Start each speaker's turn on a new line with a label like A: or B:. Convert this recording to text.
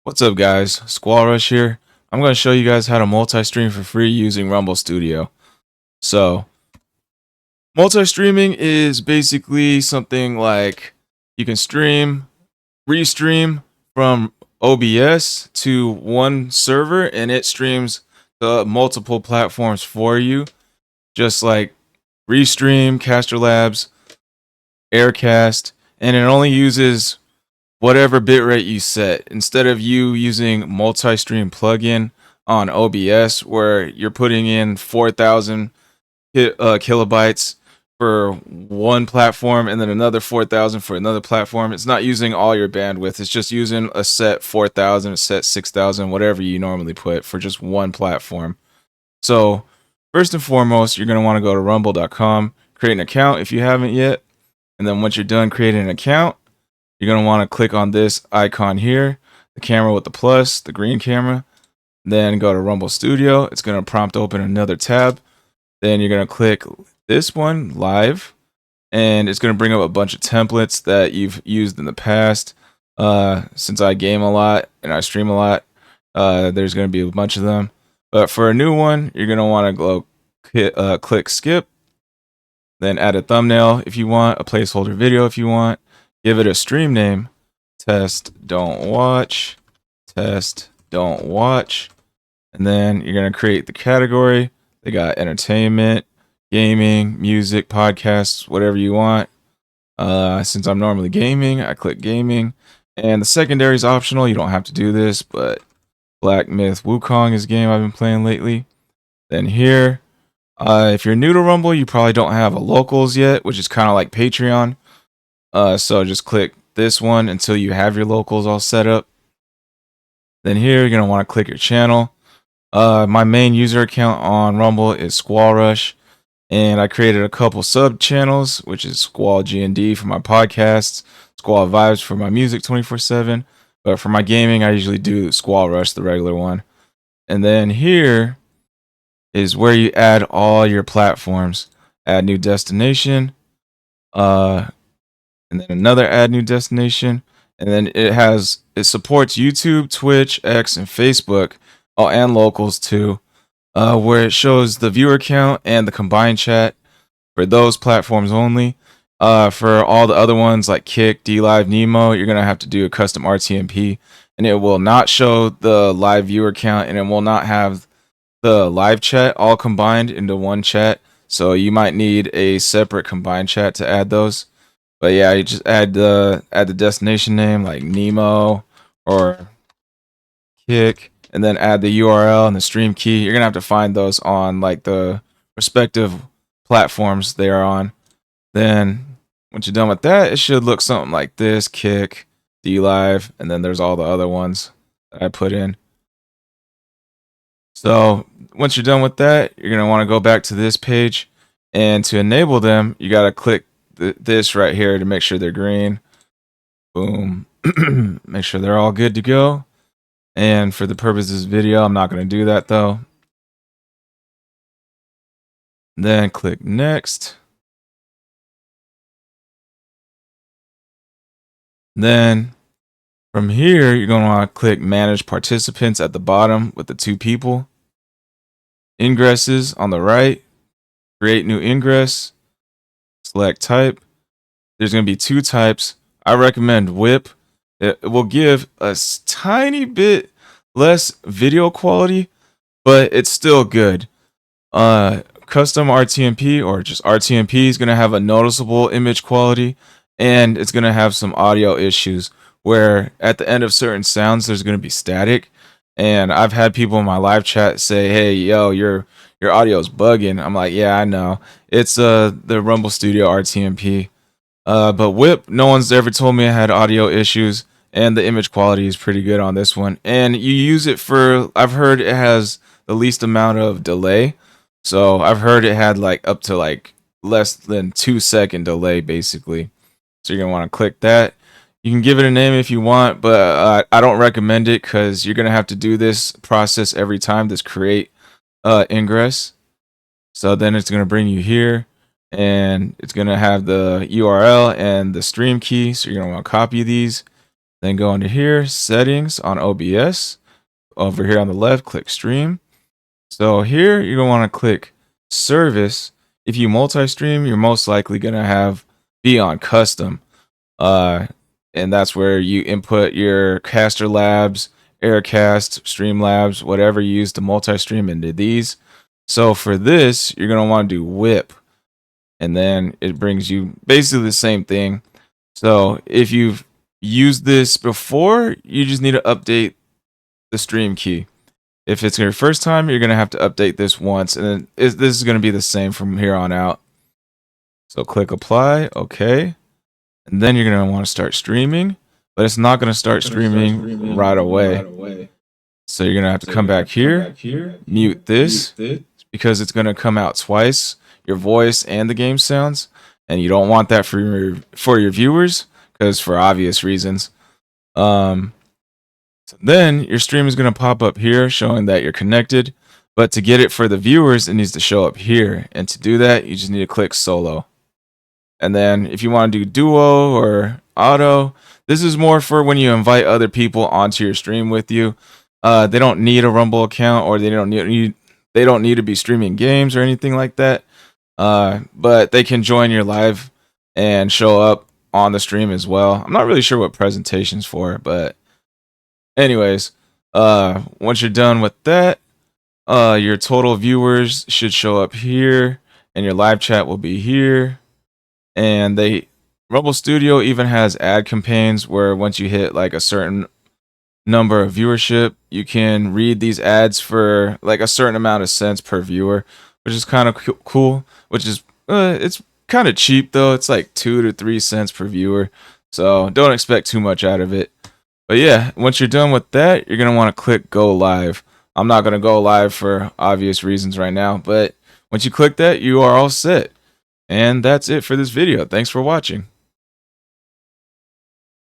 A: What's up guys, Squall Rush here. I'm going to show you guys how to multi-stream for free using Rumble Studio. So, multi-streaming is basically something like you can restream from OBS to one server and it streams the multiple platforms for you. Just like Restream, Caster Labs, Aircast, and it only uses whatever bitrate you set instead of you using multi-stream plugin on OBS where you're putting in 4,000 kilobytes for one platform and then another 4,000 for another platform. It's not using all your bandwidth. It's just using a set 4,000, a set 6,000, whatever you normally put for just one platform. So first and foremost, you're going to want to go to rumble.com, create an account if you haven't yet. And then once you're done creating an account, you're going to want to click on this icon here, the camera with the plus, the green camera. Then go to Rumble Studio. It's going to prompt open another tab. Then you're going to click this one, Live. And it's going to bring up a bunch of templates that you've used in the past. Since I game a lot and I stream a lot, there's going to be a bunch of them. But for a new one, you're going to want to go click Skip. Then add a thumbnail if you want, a placeholder video if you want. Give it a stream name, test don't watch, test don't watch. And then you're going to create the category. They got entertainment, gaming, music, podcasts, whatever you want. Since I'm normally gaming, I click gaming. And the secondary is optional. You don't have to do this, but Black Myth Wukong is a game I've been playing lately. Then here, if you're new to Rumble, you probably don't have a locals yet, which is kind of like Patreon. So just click this one until you have your locals all set up. Then here you're going to want to click your channel. My main user account on Rumble is Squall Rush. And I created a couple sub channels, which is Squall G&D for my podcasts, Squall Vibes for my music 24/7. But for my gaming, I usually do Squall Rush, the regular one. And then here is where you add all your platforms. Add new destination. And then another add new destination, and then it supports YouTube, Twitch, X, and Facebook, and locals too, where it shows the viewer count and the combined chat for those platforms only. For all the other ones like Kick, DLive, Nemo, you're gonna have to do a custom RTMP, and it will not show the live viewer count, and it will not have the live chat all combined into one chat. So you might need a separate combined chat to add those. But yeah, you just add the destination name like Nemo or Kick, and then add the URL and the stream key. You're gonna have to find those on like the respective platforms they are on. Then once you're done with that, it should look something like this: Kick, DLive, and then there's all the other ones that I put in. So once you're done with that, you're gonna want to go back to this page, and to enable them, you gotta click this right here to make sure they're green. Boom. Make sure they're all good to go. And for the purpose of this video, I'm not going to do that though. Then click next. Then from here, you're going to want to click manage participants at the bottom with the two people. Ingresses on the right. Create new ingress. Select type. There's going to be two types. I recommend whip. It will give a tiny bit less video quality, but it's still good. Custom RTMP or just RTMP is going to have a noticeable image quality, and it's going to have some audio issues where at the end of certain sounds there's going to be static. And I've had people in my live chat say, "Hey, yo, your audio is bugging." I'm like, "Yeah, I know. It's the Rumble Studio RTMP." But whip, no one's ever told me I had audio issues, and the image quality is pretty good on this one. And you use it for, I've heard it has the least amount of delay. So I've heard it had like up to like less than 2-second delay basically. So you're gonna want to click that. You can give it a name if you want, but I don't recommend it because you're gonna have to do this process every time, this create ingress. So then it's gonna bring you here, and it's gonna have the URL and the stream key. So you're gonna want to copy these. Then go into here, settings on OBS. Over here on the left, click stream. So here you're gonna want to click service. If you multi-stream, you're most likely gonna be on custom. And that's where you input your caster labs, aircast, streamlabs, whatever you use to multi-stream into these. So for this, you're gonna want to do whip, and then it brings you basically the same thing. So if you've used this before, you just need to update the stream key. If it's your first time, you're gonna have to update this once, and then this is gonna be the same from here on out. So click apply, okay. And then you're going to want to start streaming, but it's not going to start streaming right away. So you're going to have to come back here, mute this, because it's going to come out twice, your voice and the game sounds, and you don't want that for your viewers, because for obvious reasons. So then your stream is going to pop up here showing that you're connected, but to get it for the viewers, it needs to show up here. And to do that, you just need to click solo. And then if you want to do duo or auto, this is more for when you invite other people onto your stream with you. They don't need a Rumble account, or they don't need to be streaming games or anything like that. But they can join your live and show up on the stream as well. I'm not really sure what presentation's for, but anyways, once you're done with that, your total viewers should show up here, and your live chat will be here. And Rumble Studio even has ad campaigns where once you hit like a certain number of viewership, you can read these ads for like a certain amount of cents per viewer, which is kind of cool. Which is it's kind of cheap though. It's like 2 to 3 cents per viewer, so don't expect too much out of it. But yeah, once you're done with that, you're gonna want to click go live. I'm not gonna go live for obvious reasons right now, but once you click that, you are all set. And that's it for this video. Thanks for watching.